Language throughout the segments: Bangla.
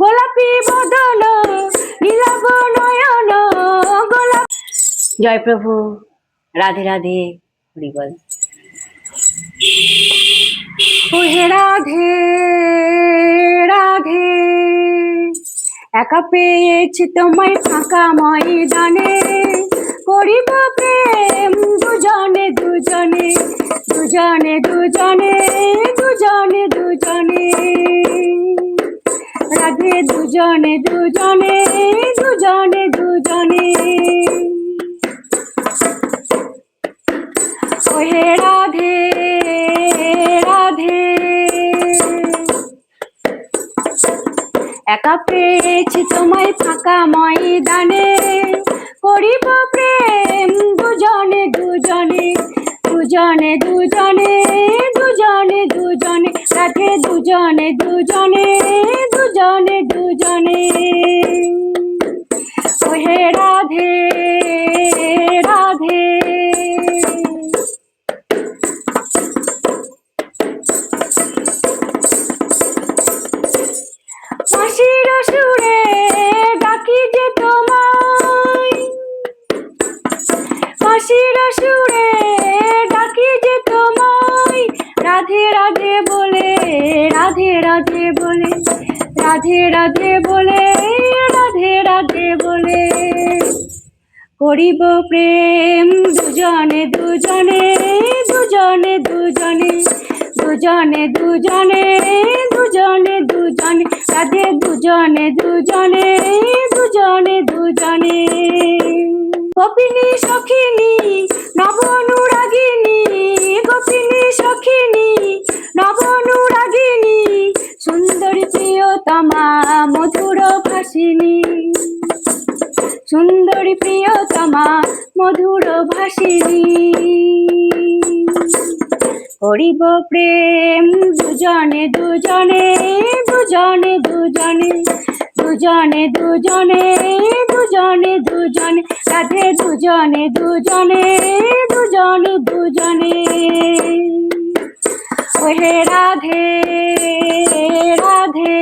গোলাপি বদন নীলাভ নয়ন গোলাপ। জয় প্রভু, রাধে রাধে, হরি বল। ওহে রাধে রাধে, একা পেয়েছি তোমায় ফাঁকা ময়দানে, করিব প্রেম দুজনে দুজনে দুজনে দুজনে দুজনে দুজনে, রাধে দুজনে দুজনে দুজনে দুজনে। ওহে রাধে রাধে, একা পেয়েছি তোমায় ফাঁকা ময়দানে, করিব প্রেম দুজনে দুজনে দুজনে দুজনে দুজনে দুজনে, রাধে দুজনে দুজনে দুজনে দুজনে। ওহে রাধে রাধে, বাঁশির সুরে ডাকি যে তোমায়, বাঁশির সুরে ডাকি যে তোমায়, রাধে রাধে বলে রাধে রাধে বলে রাধে রাধে বলে রাধে রাধে বলে, করিব প্রেম দুজনে দুজনে দুজনে দুজনে দুজনে দুজনে দুজনে দুজনে, রাধে দুজনে দুজনে দুজনে দুজনে। গোপিনী সখিনী নবনুরাগিনী, গোপিনী সখিনী নবনুরাগিনী, সুন্দরী প্রিয়তমা মধুর ভাসিনী, সুন্দরী প্রিয়তমা মধুর ভাসিনী, করিব প্রেম দুজনে দুজনে দুজনে দুজনে দুজনে দুজনে দুজনে দুজনে, রাধে দুজনে দুজনে দুজনে দুজনে। ওহে রাধে রাধে,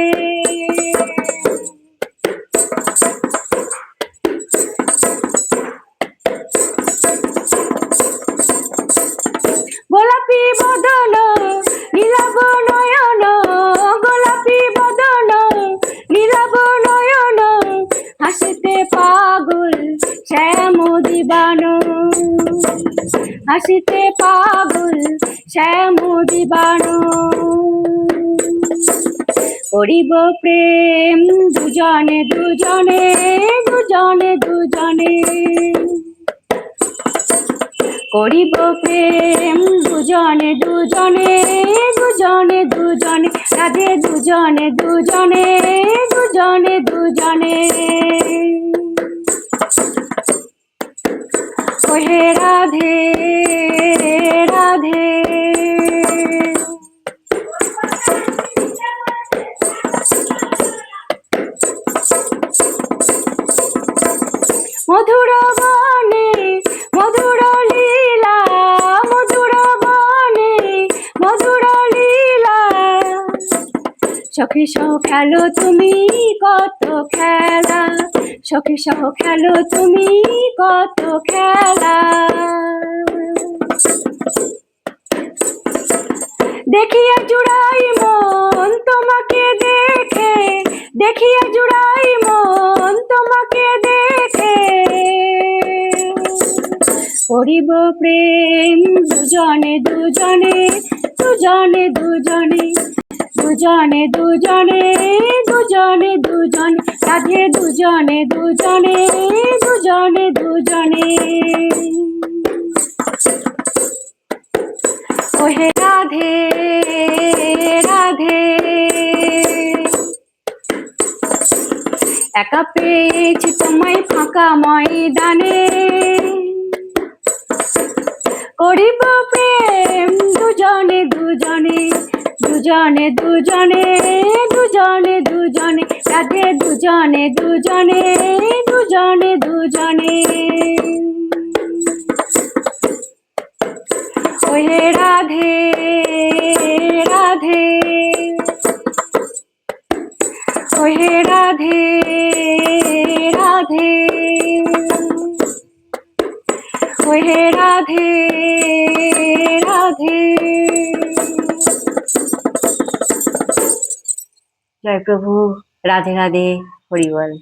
গোলাপি বদন নীলাভ নয়ন গোলাপি বদন নীলাভ নয়ন, হাসিতে পাগল শ্যাম দিবানো, হাসিতে পাগল শ্যাম দিবানো, করিব প্রেম দুজনে দুজনে দুজনে দুজনে, করিব প্রেম দুজনে দুজনে দুজনে দুজনে, রাধে দুজনে দুজনে দুজনে দুজনে। ওহে রাধে রাধে, মধুর বনে মধুর লীলা, মধুর বনে মধুর লীলা, সখী সহ খেলো তুমি কত খেলা, সখী সহ খেলো তুমি কত খেলা, দেখিয়া জুড়াই মন তোমাকে দেখে, দেখিয়া জুড়াই মন তোমাকে দেখে, করিব প্রেম দুজনে দুজনে দুজনে দুজনে দুজনে দুজনে দুজনে দুজনে, রাধে দুজনে দুজনে দুজনে দুজনে। ওহে রাধে রাধে, একা পেয়েছি তোমায় ফাঁকা ময়দানে, করিব প্রেম দুজনে দুজনে দুজনে দুজনে দুজনে দুজনে, রাধে দুজনে দুজনে দুজনে দুজনে। ওহে রাধে রাধে, ওহে ওহে রাধে রাধে, ওহে রাধে রাধে। জয় প্রভু, রাধে রাধে, হরি বল।